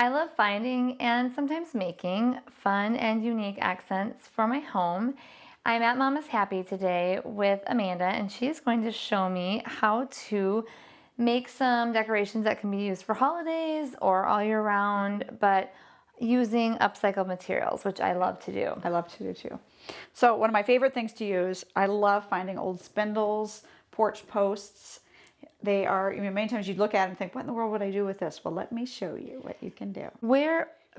I love finding and sometimes making fun and unique accents for my home. I'm at Mama's Happy today with Amanda, and she's going to show me how to make some decorations that can be used for holidays or all year round, but using upcycled materials, which I love to do. I love to do too. So one of my favorite things to use, I love finding old spindles, porch posts. They are, many times you look at it and think, what in the world would I do with this? Well, let me show you what you can do.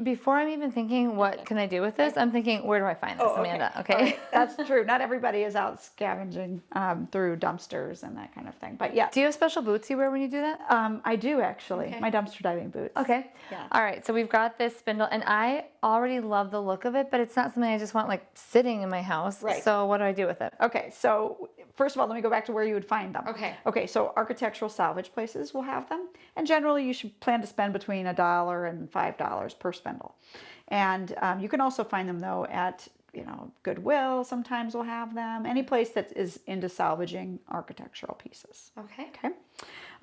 Before I'm even thinking, what can I do with this? I'm thinking, where do I find this, Amanda? Okay. Right. That's true. Not everybody is out scavenging through dumpsters and that kind of thing. But yeah. Do you have special boots you wear when you do that? I do actually. Okay. My dumpster diving boots. Okay. Yeah. All right. So we've got this spindle, and I already love the look of it, but it's not something I just want like sitting in my house. Right. So what do I do with it? Okay. So first of all, let me go back to where you would find them. Okay. Okay. So architectural salvage places will have them, and generally you should plan to spend between $1 and $5 per spindle. And you can also find them though at, Goodwill sometimes will have them. Any place that is into salvaging architectural pieces. Okay. Okay.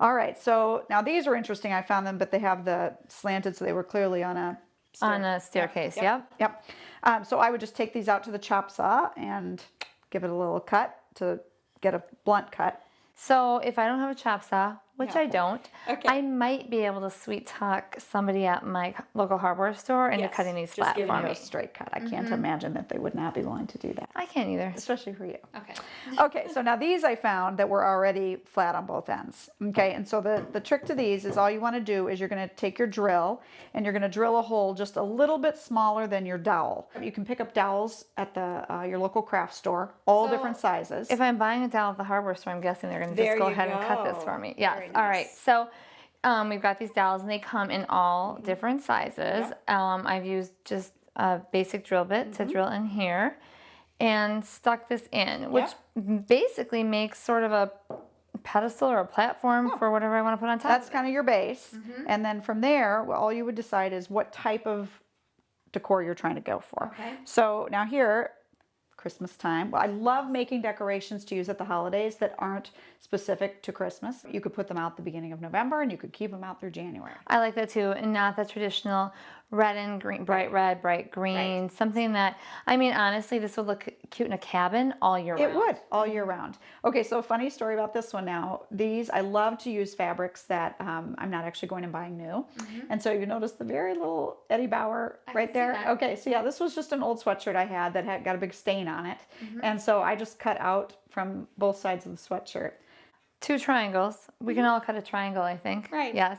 All right. So now these are interesting. I found them, but they have the slanted, so they were clearly on a staircase. Yep. So I would just take these out to the chop saw and give it a little cut to get a blunt cut. So if I don't have a chop saw, which I don't, Okay. I might be able to sweet talk somebody at my local hardware store into cutting these flat just for giving you me. a straight cut. I can't imagine that they would not be willing to do that. I can't either. Especially for you. Okay. Okay, so now these I found that were already flat on both ends. Okay, and so the trick to these is all you want to do is you're going to take your drill and you're going to drill a hole just a little bit smaller than your dowel. You can pick up dowels at the your local craft store, all different sizes. If I'm buying a dowel at the hardware store, I'm guessing they're going to just go ahead and cut this for me. Yes. Very nice. All right. So we've got these dowels, and they come in all different sizes. I've used just a basic drill bit to drill in here and stuck this in, which basically makes sort of a pedestal or a platform for whatever I want to put on top. That's kind of your base. And then from there, all you would decide is what type of decor you're trying to go for. Okay. So now here, Christmas time. Well, I love making decorations to use at the holidays that aren't specific to Christmas. You could put them out the beginning of November and you could keep them out through January. I like that too, and not the traditional red and green, bright red, bright green, something that, honestly, this would look cute in a cabin all year round. It would, all year round. Okay, so funny story about this one now. These, I love to use fabrics that I'm not actually going and buying new. And so you notice the very little Eddie Bauer right there? Okay, so yeah, this was just an old sweatshirt I had that had got a big stain on it. And so I just cut out from both sides of the sweatshirt 2 triangles. We can all cut a triangle, I think. Right. Yes.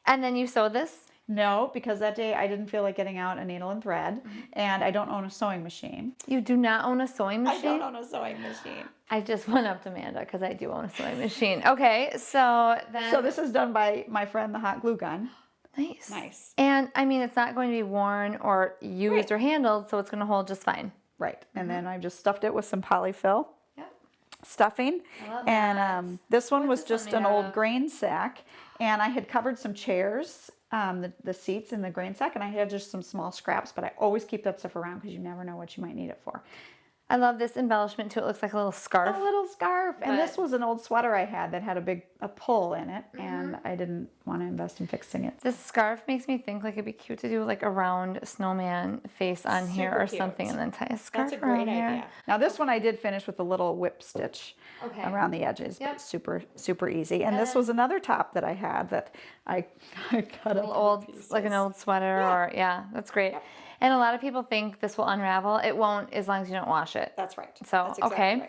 And then you sew this? No, because that day I didn't feel like getting out a needle and thread, and I don't own a sewing machine. You do not own a sewing machine? I don't own a sewing machine. I just went up to Amanda because I do own a sewing machine. Okay, so then... So this is done by my friend, the hot glue gun. Nice. Nice. And, it's not going to be worn or used or handled, so it's going to hold just fine. Right. And then I just stuffed it with some polyfill Yep. stuffing. I love And this one was What's this just one an made old of? grain sack. And I had covered some chairs, the seats in the grain sack, and I had just some small scraps, but I always keep that stuff around because you never know what you might need it for. I love this embellishment too. It looks like a little scarf. A little scarf. And this was an old sweater I had that had a pull in it, and I didn't want to invest in fixing it. This scarf makes me think like it'd be cute to do like a round snowman face on here or something, and then tie a scarf around here. Now this one I did finish with a little whip stitch around the edges. Yep. Super, super easy. And this was another top that I had that I cut up. Like an old sweater or, that's great. Yep. And a lot of people think this will unravel. It won't as long as you don't wash it. That's right. So, That's exactly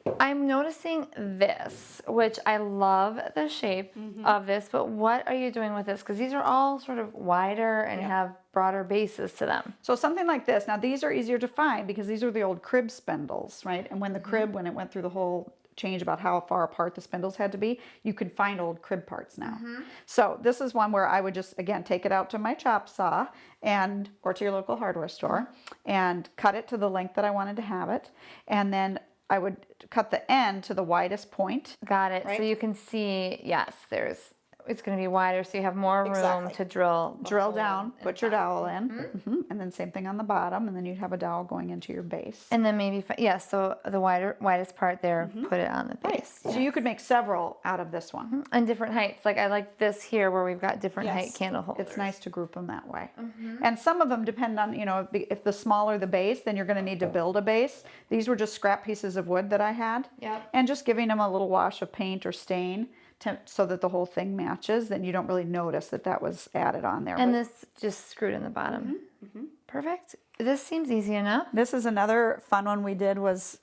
right. I'm noticing this, which I love the shape of this, but what are you doing with this? Because these are all sort of wider and have broader bases to them. So something like this. Now these are easier to find because these are the old crib spindles, right? And when the crib, when it went through the whole change about how far apart the spindles had to be, you could find old crib parts now. So this is one where I would just, again, take it out to my chop saw or to your local hardware store and cut it to the length that I wanted to have it. And then I would cut the end to the widest point. Got it. Right? So you can see, yes, there's it's going to be wider, so you have more room Exactly. to drill. the Drill hole down, in put the your top. dowel in, and then same thing on the bottom, and then you'd have a dowel going into your base. And then maybe, yeah, so the widest part there, put it on the base. So you could make several out of this one. And different heights. Like I like this here where we've got different height Yes. candle holders. It's nice to group them that way. And some of them depend on, if the smaller the base, then you're going to need to build a base. These were just scrap pieces of wood that I had. Yep. And just giving them a little wash of paint or stain so that the whole thing matches, then you don't really notice that was added on there. And But this just screwed in the bottom. Perfect. This seems easy enough. this is another fun one we did was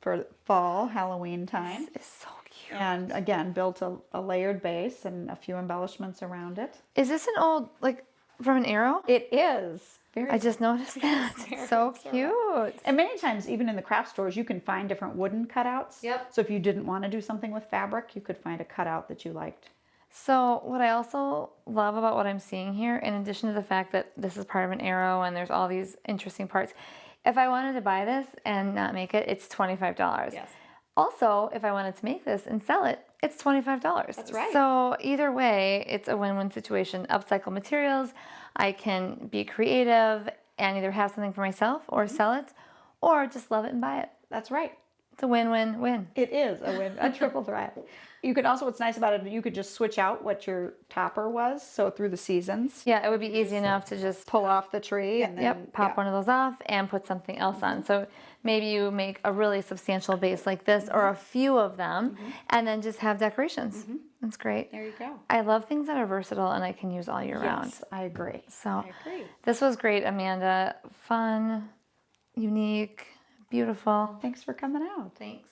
for fall, Halloween time. It's so cute. And again, built a layered base and a few embellishments around it. Is this an old, like, from an arrow? It is. I just noticed that. It's so cute. And many times, even in the craft stores, you can find different wooden cutouts. Yep. So if you didn't want to do something with fabric, you could find a cutout that you liked. So what I also love about what I'm seeing here, in addition to the fact that this is part of an arrow and there's all these interesting parts, if I wanted to buy this and not make it, it's $25. Yes. Also, if I wanted to make this and sell it, it's $25. That's right. So either way, it's a win-win situation. Upcycle materials, I can be creative and either have something for myself or sell it, or just love it and buy it. That's right. It's a win-win-win. It is a win, a triple threat. You could also, what's nice about it, you could just switch out what your topper was. So through the seasons, Yeah, it would be easy enough to just pull off the tree and then Yep, pop one of those off and put something else on. So maybe you make a really substantial base like this or a few of them and then just have decorations. That's great. There you go. I love things that are versatile and I can use all year round. Yes, I agree. So agree. this was great, Amanda. Fun, unique, beautiful. Thanks for coming out. Thanks.